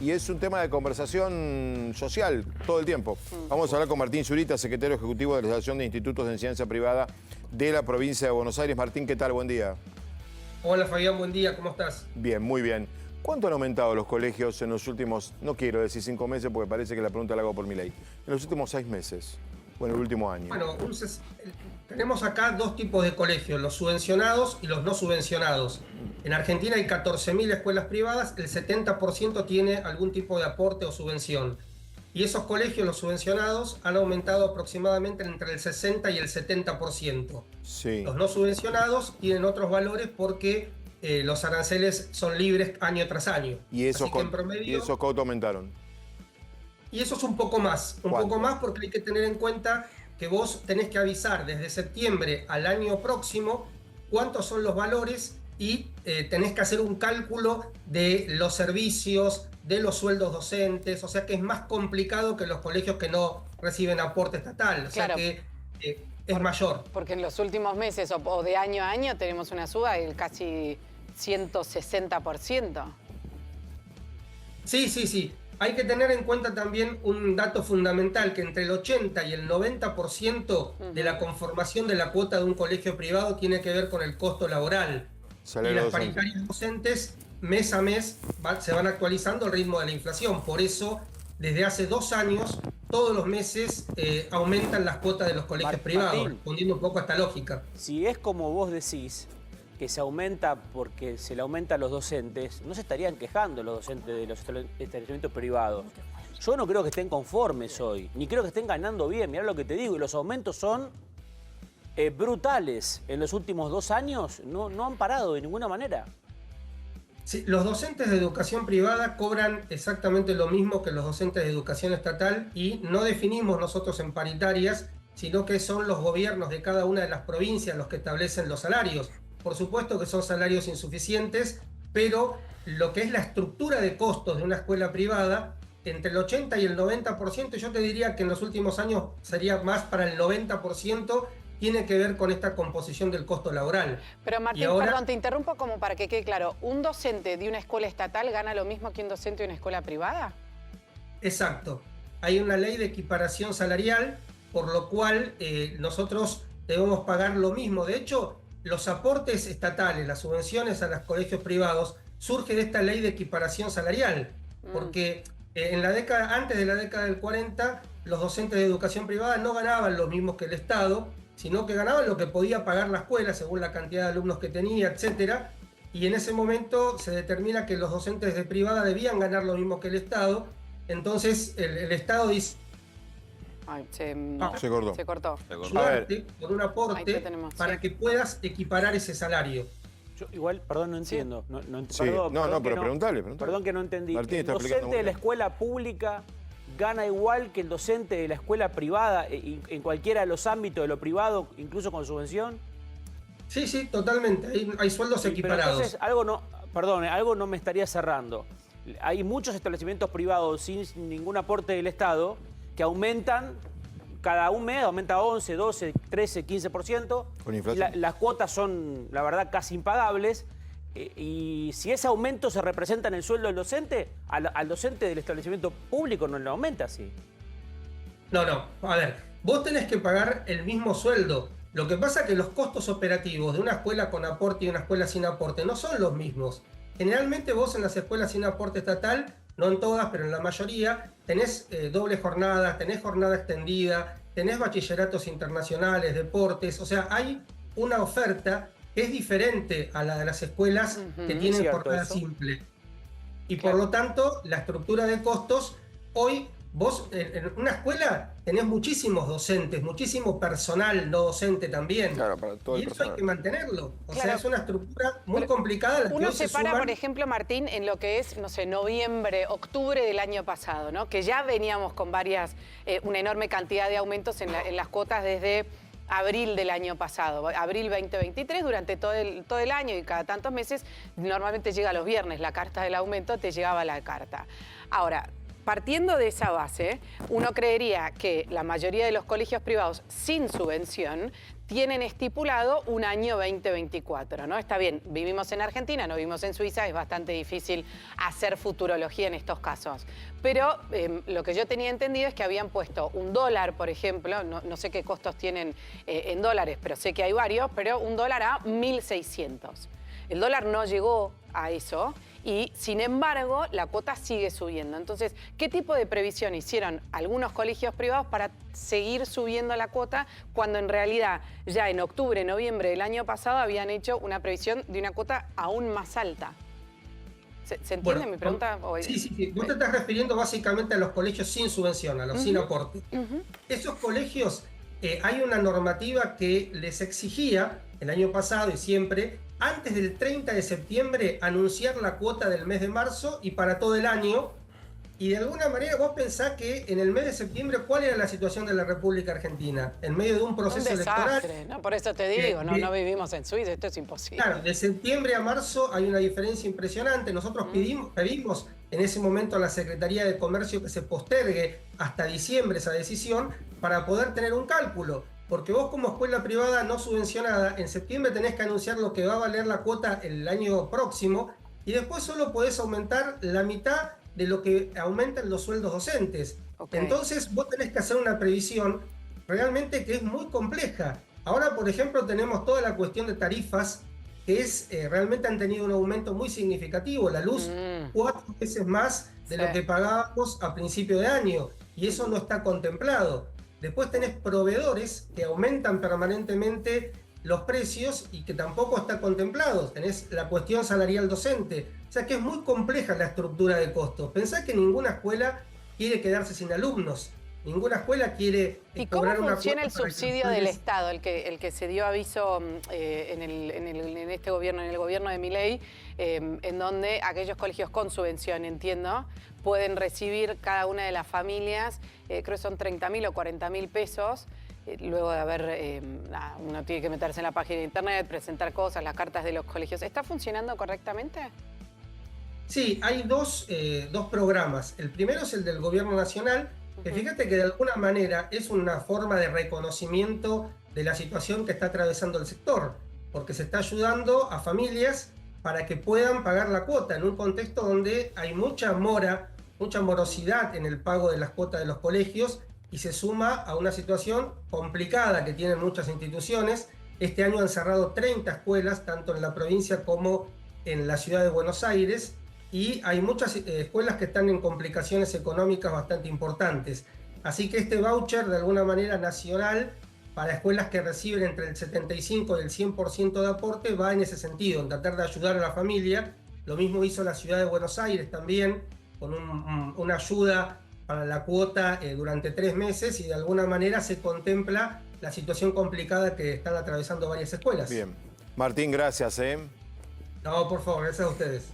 Y es un tema de conversación social todo el tiempo. Vamos a hablar con Martín Zurita, secretario ejecutivo de la Asociación de Institutos de Enseñanza Privada de la provincia de Buenos Aires. Martín, ¿qué tal? Buen día. Hola Fabián, buen día, ¿cómo estás? Bien, muy bien. ¿Cuánto han aumentado los colegios en los últimos, no quiero decir 5 meses porque parece que la pregunta la hago por mi ley, en los últimos 6 meses o en el último año? Bueno, tenemos acá dos tipos de colegios, los subvencionados y los no subvencionados. En Argentina hay 14.000 escuelas privadas, el 70% tiene algún tipo de aporte o subvención. Y esos colegios, los subvencionados, han aumentado aproximadamente entre el 60 y el 70%. Sí. Los no subvencionados tienen otros valores porque los aranceles son libres año tras año. ¿Y esos cuánto aumentaron? Y eso es un poco más porque hay que tener en cuenta que vos tenés que avisar desde septiembre al año próximo cuántos son los valores y tenés que hacer un cálculo de los servicios, de los sueldos docentes, o sea que es más complicado que los colegios que no reciben aporte estatal, o sea que es mayor. Porque en los últimos meses o de año a año tenemos una suba del casi 160%. Sí. Hay que tener en cuenta también un dato fundamental, que entre el 80 y el 90% de la conformación de la cuota de un colegio privado tiene que ver con el costo laboral. Y las paritarias docentes, mes a mes, se van actualizando al ritmo de la inflación. Por eso, desde hace 2 años, todos los meses aumentan las cuotas de los colegios privados, respondiendo un poco a esta lógica. Si es como vos decís, que se aumenta porque se le aumenta a los docentes, no se estarían quejando los docentes de los establecimientos privados. Yo no creo que estén conformes hoy, ni creo que estén ganando bien. Mirá lo que te digo, y los aumentos son brutales. En los últimos 2 años no han parado de ninguna manera. Sí, los docentes de educación privada cobran exactamente lo mismo que los docentes de educación estatal y no definimos nosotros en paritarias, sino que son los gobiernos de cada una de las provincias los que establecen los salarios. Por supuesto que son salarios insuficientes, pero lo que es la estructura de costos de una escuela privada, entre el 80 y el 90%, yo te diría que en los últimos años sería más para el 90%, tiene que ver con esta composición del costo laboral. Pero Martín, perdón, te interrumpo como para que quede claro. ¿Un docente de una escuela estatal gana lo mismo que un docente de una escuela privada? Exacto. Hay una ley de equiparación salarial, por lo cual nosotros debemos pagar lo mismo. De hecho, los aportes estatales, las subvenciones a los colegios privados, surge de esta ley de equiparación salarial, porque antes de la década del 40, los docentes de educación privada no ganaban lo mismo que el Estado, sino que ganaban lo que podía pagar la escuela según la cantidad de alumnos que tenía, etc. Y en ese momento se determina que los docentes de privada debían ganar lo mismo que el Estado. Entonces el Estado dice... Ay, se cortó. Ayudarte con un aporte para que puedas equiparar ese salario. Yo igual, perdón, no entiendo. Pero preguntale. Perdón que no entendí. Martín ¿El docente de la escuela pública gana igual que el docente de la escuela privada en cualquiera de los ámbitos de lo privado, incluso con subvención? Sí, totalmente. Hay sueldos equiparados. Pero entonces, algo no me estaría cerrando. Hay muchos establecimientos privados sin ningún aporte del Estado que aumentan, cada un mes aumenta 11, 12, 13, 15%. Con inflación. Las cuotas son, la verdad, casi impagables. Y si ese aumento se representa en el sueldo del docente, al docente del establecimiento público no le aumenta así. No. A ver, vos tenés que pagar el mismo sueldo. Lo que pasa es que los costos operativos de una escuela con aporte y una escuela sin aporte no son los mismos. Generalmente vos en las escuelas sin aporte estatal, no en todas, pero en la mayoría, tenés doble jornada, tenés jornada extendida, tenés bachilleratos internacionales, deportes, o sea, hay una oferta que es diferente a la de las escuelas que tienen jornada simple. Y por lo tanto, la estructura de costos, hoy vos en una escuela tenés muchísimos docentes, muchísimo personal no docente también. Claro, para todo el personal. Hay que mantenerlo. O sea, es una estructura muy complicada. Uno separa, por ejemplo, Martín, en lo que es, no sé, noviembre, octubre del año pasado, ¿no? Que ya veníamos con una enorme cantidad de aumentos en las cuotas desde abril del año pasado, abril 2023, durante todo el año y cada tantos meses, normalmente llega los viernes la carta del aumento, te llegaba la carta. Ahora, partiendo de esa base, uno creería que la mayoría de los colegios privados sin subvención tienen estipulado un año 2024, ¿no? Está bien, vivimos en Argentina, no vivimos en Suiza, es bastante difícil hacer futurología en estos casos. Pero lo que yo tenía entendido es que habían puesto $1, por ejemplo, no sé qué costos tienen en dólares, pero sé que hay varios, pero $1 a 1.600. El dólar no llegó a eso y, sin embargo, la cuota sigue subiendo. Entonces, ¿qué tipo de previsión hicieron algunos colegios privados para seguir subiendo la cuota cuando en realidad ya en octubre, noviembre del año pasado habían hecho una previsión de una cuota aún más alta? ¿Se entiende mi pregunta? Sí. Vos te estás refiriendo básicamente a los colegios sin subvención, a los sin aporte. Esos colegios, hay una normativa que les exigía el año pasado y siempre, antes del 30 de septiembre, anunciar la cuota del mes de marzo y para todo el año. Y de alguna manera vos pensás que en el mes de septiembre, ¿cuál era la situación de la República Argentina? En medio de un proceso electoral. ¿No? Por eso te digo, no vivimos en Suiza, esto es imposible. Claro, de septiembre a marzo hay una diferencia impresionante. Nosotros pedimos en ese momento a la Secretaría de Comercio que se postergue hasta diciembre esa decisión para poder tener un cálculo. Porque vos, como escuela privada no subvencionada, en septiembre tenés que anunciar lo que va a valer la cuota el año próximo y después solo podés aumentar la mitad de lo que aumentan los sueldos docentes. Entonces vos tenés que hacer una previsión realmente que es muy compleja. Ahora, por ejemplo, tenemos toda la cuestión de tarifas que realmente han tenido un aumento muy significativo. La luz, 4 veces más de lo que pagábamos a principio de año, y eso no está contemplado. Después tenés proveedores que aumentan permanentemente los precios y que tampoco está contemplado. Tenés la cuestión salarial docente. O sea que es muy compleja la estructura de costos. Pensá que ninguna escuela quiere quedarse sin alumnos. Ninguna escuela quiere cobrar una cuota. ¿Y cómo funciona el subsidio del Estado, el que se dio aviso en este gobierno, en el gobierno de Milei, en donde aquellos colegios con subvención, entiendo, pueden recibir cada una de las familias, creo que son 30.000 o 40.000 pesos, luego de haber, uno tiene que meterse en la página de internet, presentar cosas, las cartas de los colegios. ¿Está funcionando correctamente? Sí, hay dos programas. El primero es el del gobierno nacional, que fíjate que de alguna manera es una forma de reconocimiento de la situación que está atravesando el sector, porque se está ayudando a familias para que puedan pagar la cuota en un contexto donde hay mucha morosidad en el pago de las cuotas de los colegios y se suma a una situación complicada que tienen muchas instituciones. Este año han cerrado 30 escuelas, tanto en la provincia como en la ciudad de Buenos Aires, y hay muchas escuelas que están en complicaciones económicas bastante importantes. Así que este voucher, de alguna manera nacional, para escuelas que reciben entre el 75 y el 100% de aporte, va en ese sentido, en tratar de ayudar a la familia. Lo mismo hizo la ciudad de Buenos Aires también, con una ayuda para la cuota durante 3 meses, y de alguna manera se contempla la situación complicada que están atravesando varias escuelas. Bien. Martín, gracias. No, por favor, gracias a ustedes.